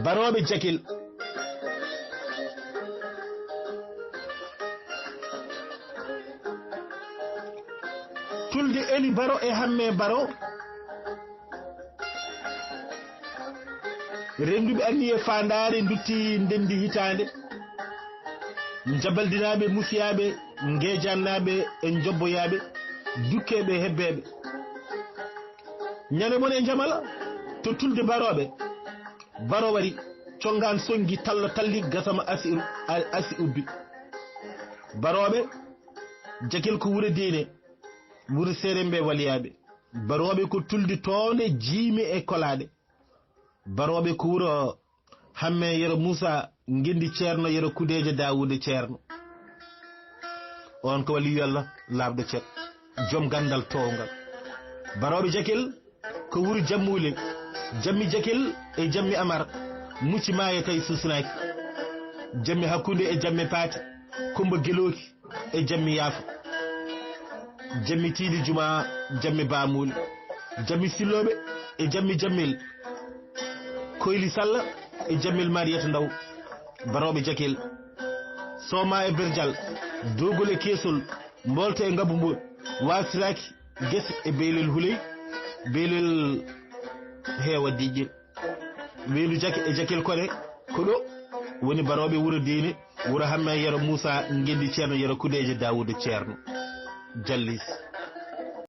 baroɓe jakil tulde eli baro e hamme baro renduɓe anni e fandare dutti ndendi hitande jabaldinaɓe musiyaɓe ngejannaɓe e jobboyaɓe dukkeɓe hebbeɓe ñande mon e jamala to tulde baroɓe baro wari congan songi tallo talli gasama asi ubbi baroɓe jakil ko wuuro diine wuuro serembe waliyaɓe baroɓe ko tulde tonde jiimi e kolaɗe baroɓe ko wuuro hamme yero Moussa ngendi ceerno yero kudeje Dawude ceerno on ko waliyu Allah labɗo ceer joom gandal towngal baroɓe jakil ko wuuro jammule jammi jakil e jammi Amar mucci maayo tay susnaki jammi hakkunde e jammi paati kumba geloki e jammi yaafa jammi tiili juma jammi bamule jammi silloɓe e jammi jammil koyli Salla e jammil Mariata Ndaw baroɓe jakil soma e berdial dogol e kesol mbolta e ngabbu mbol wasiraki gese e beylel huley beylel heewa dijjel weelu jake e jakil kone ko ɗo woni baroɓe wuuro diine wuuro hamme yero Moussa ngendi ceerno yero kudeje Dawude ceerno jallis